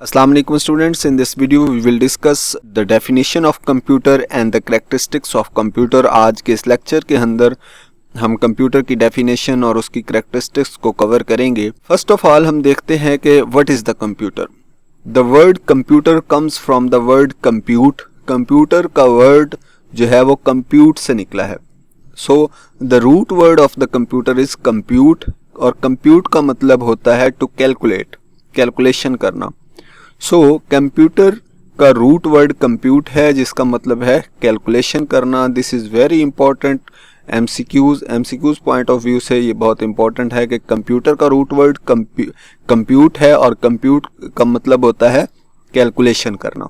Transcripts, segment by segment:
Assalamu alaikum students, in this video we will discuss the definition of computer and the characteristics of computer। आज के इस lecture के अंदर हम computer की डेफिनेशन और उसकी कैरेक्टरिस्टिक्स को कवर करेंगे। फर्स्ट ऑफ ऑल हम देखते हैं कि what is the computer. The word computer comes from the word compute. Computer का वर्ड जो है वो कंप्यूट से निकला है। So the root word of the computer is compute, और कंप्यूट का मतलब होता है टू कैलकुलेट, कैलकुलेशन करना। सो कंप्यूटर का रूट वर्ड कंप्यूट है, जिसका मतलब है कैलकुलेशन करना। This is very important. MCQs point of view से ये बहुत इंपॉर्टेंट है कि कंप्यूटर का रूट वर्ड कंप्यूट है, और कंप्यूट का मतलब होता है कैलकुलेशन करना।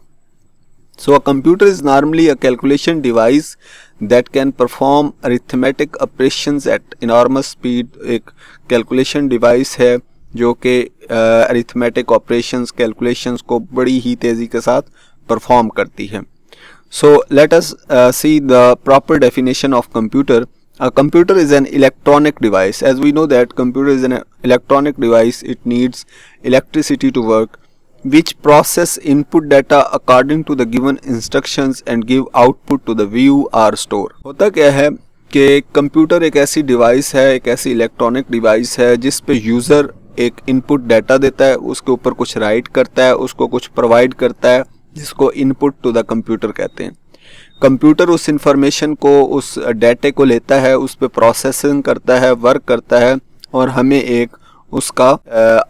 So a computer is normally a calculation device that can perform arithmetic operations at enormous speed. एक कैलकुलेशन डिवाइस है जो कि अरिथमेटिक ऑपरेशंस, कैलकुलेशंस को बड़ी ही तेज़ी के साथ परफॉर्म करती है। So let us see the proper definition of computer. A computer is an electronic device. As we know that computer is an electronic device, it needs electricity to work, which process input data according to the given instructions and give output to the view or store। होता क्या है कि computer एक ऐसी device है, एक ऐसी electronic device है जिस पे यूज़र एक इनपुट डाटा देता है, उसके ऊपर कुछ राइट करता है, उसको कुछ प्रोवाइड करता है, जिसको इनपुट टू द कंप्यूटर कहते हैं। कंप्यूटर उस इंफॉर्मेशन को, उस डाटे को लेता है, उस पर प्रोसेसिंग करता है, वर्क करता है, और हमें एक उसका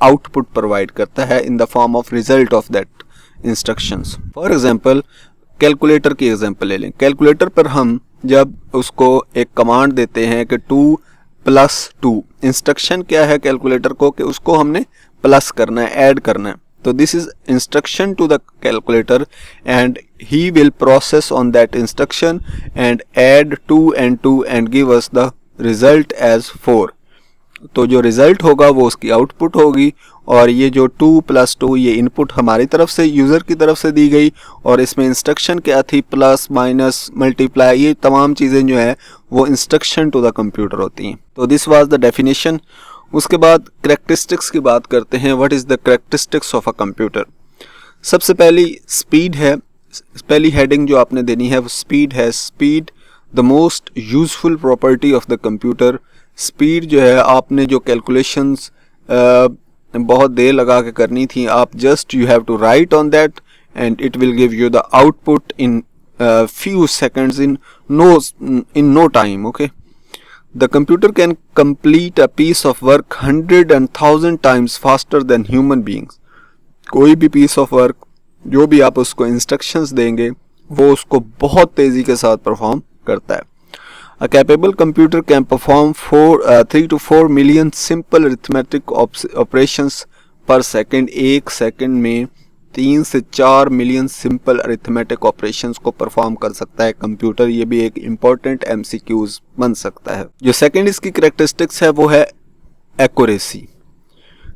आउटपुट प्रोवाइड करता है in the form of result of that instructions. For example calculator की एग्जांपल ले लें। कैलकुलेटर पर हम जब उसको एक कमांड देते हैं कि 2+2, इंस्ट्रक्शन क्या है कैलकुलेटर को कि उसको हमने प्लस करना है, ऐड करना है। तो this is instruction to the calculator and he will process on that instruction and add 2 and 2 and give us the result as 4। तो जो रिजल्ट होगा वो उसकी आउटपुट होगी, और ये जो 2+2 ये इनपुट हमारी तरफ से, यूज़र की तरफ से दी गई, और इसमें इंस्ट्रक्शन क्या थी, प्लस, माइनस, मल्टीप्लाई, ये तमाम चीज़ें जो है वो इंस्ट्रक्शन टू द कंप्यूटर होती हैं। तो दिस वाज द डेफिनेशन। उसके बाद करेक्टरिस्टिक्स की बात करते हैं। What is the characteristics of a computer. सबसे पहली स्पीड है। पहली हेडिंग जो आपने देनी है वो स्पीड है। Speed the most useful property of the computer. Speed जो है, आपने जो कैलकुलेशंस बहुत देर लगा के करनी थी, आप just you have to write on that and it will give you the output in few seconds, in no time। Okay, the computer can complete a piece of work 100 and 1000 times faster than human beings। कोई भी piece of work जो भी आप उसको instructions देंगे वो उसको बहुत तेजी के साथ परफॉर्म करता है। A capable computer can perform 3 to 4 million simple arithmetic operations per second। एक सेकंड में 3 से 4 मिलियन सिंपल अरिथमेटिक ऑपरेशंस को परफॉर्म कर सकता है कंप्यूटर। ये भी एक इम्पॉर्टेंट एमसीक्यूज बन सकता है। जो सेकंड इसकी कैरेक्टरिस्टिक्स है वो है accuracy.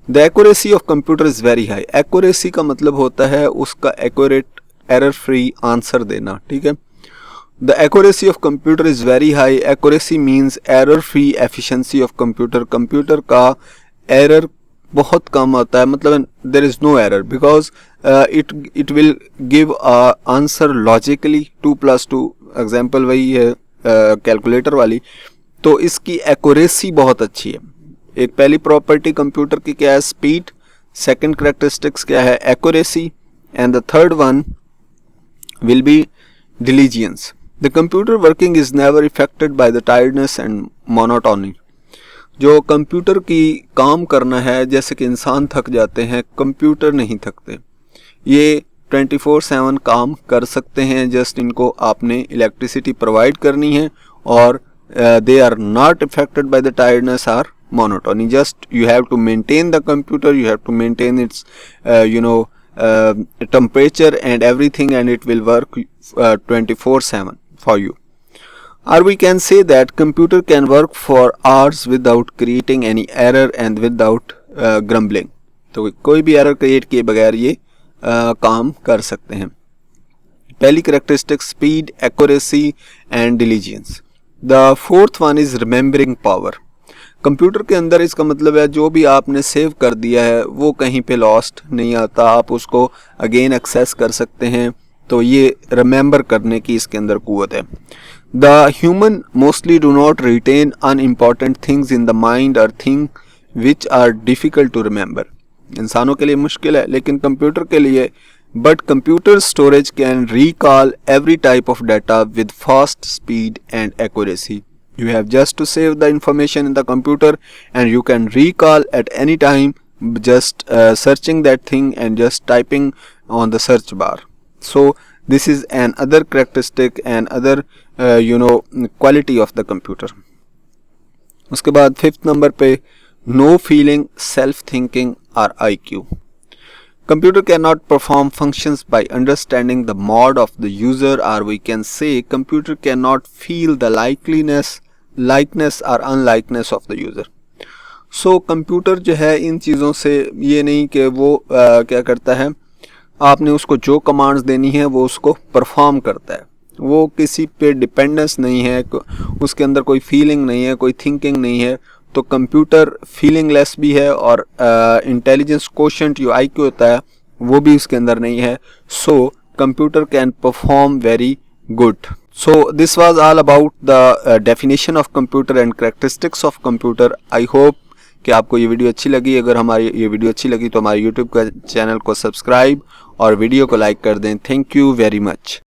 The accuracy of computer is very high. Accuracy का मतलब होता है उसका एक्यूरेट, एरर फ्री आंसर देना। ठीक है, the accuracy of computer is very high. Accuracy means error free efficiency of computer. Computer का एरर बहुत कम होता है, मतलब there is no error, because it will give answer logically. 2+2 example वही है कैलकुलेटर वाली। तो इसकी एक्यूरेसी बहुत अच्छी है। एक पहली प्रॉपर्टी कंप्यूटर की क्या है, स्पीड। सेकंड कैरेक्टरिस्टिक्स क्या है, accuracy. And the third one will be diligence. The computer working is never affected by the tiredness and monotony. जो कंप्यूटर की काम करना है, जैसे कि इंसान थक जाते हैं, कंप्यूटर नहीं थकते। ये 24/7 काम कर सकते हैं। जस्ट इनको आपने इलेक्ट्रिसिटी प्रोवाइड करनी है, और they are not affected by the tiredness और monotony. Just you have to maintain the computer, you have to maintain its temperature and everything, and it will work 24/7 for you। Or we can say that computer can work for hours without creating any error and without grumbling। तो कोई भी error create किए बगैर ये काम कर सकते हैं। पहली characteristic speed, accuracy and diligence. The fourth one is remembering power. Computer के अंदर इसका मतलब है जो भी आपने सेव कर दिया है वो कहीं पे लॉस्ट नहीं आता, आप उसको अगेन एक्सेस कर सकते हैं। तो ये रिमेंबर करने की इसके अंदर कुव्वत है। The human mostly do not retain unimportant things in the mind और thing which are difficult to remember. इंसानों के लिए मुश्किल है लेकिन कंप्यूटर के लिए, but computer storage can recall every type of data with fast speed and accuracy. You have just to save the information in the computer and you can recall at any time just searching that thing and just typing on the search bar. So this is another characteristic and other quality of the computer. उसके बाद 5th number पे no feeling, self thinking or IQ. Computer cannot perform functions by understanding the mod of the user, or we can say computer cannot feel the likeness or unlikeness of the user. So computer जो है इन चीज़ों से ये नहीं कि वो क्या करता है, आपने उसको जो कमांड्स देनी है वो उसको परफॉर्म करता है, वो किसी पे डिपेंडेंस नहीं है, उसके अंदर कोई फीलिंग नहीं है, कोई थिंकिंग नहीं है। तो कंप्यूटर फीलिंगलेस भी है और इंटेलिजेंस कोशेंट जो IQ होता है वो भी उसके अंदर नहीं है। So computer can perform very good. So this was all about the definition of computer and characteristics of computer. I hope कि आपको ये वीडियो अच्छी लगी। अगर हमारी ये वीडियो अच्छी लगी तो हमारे YouTube का चैनल को सब्सक्राइब और वीडियो को लाइक कर दें। Thank you very much.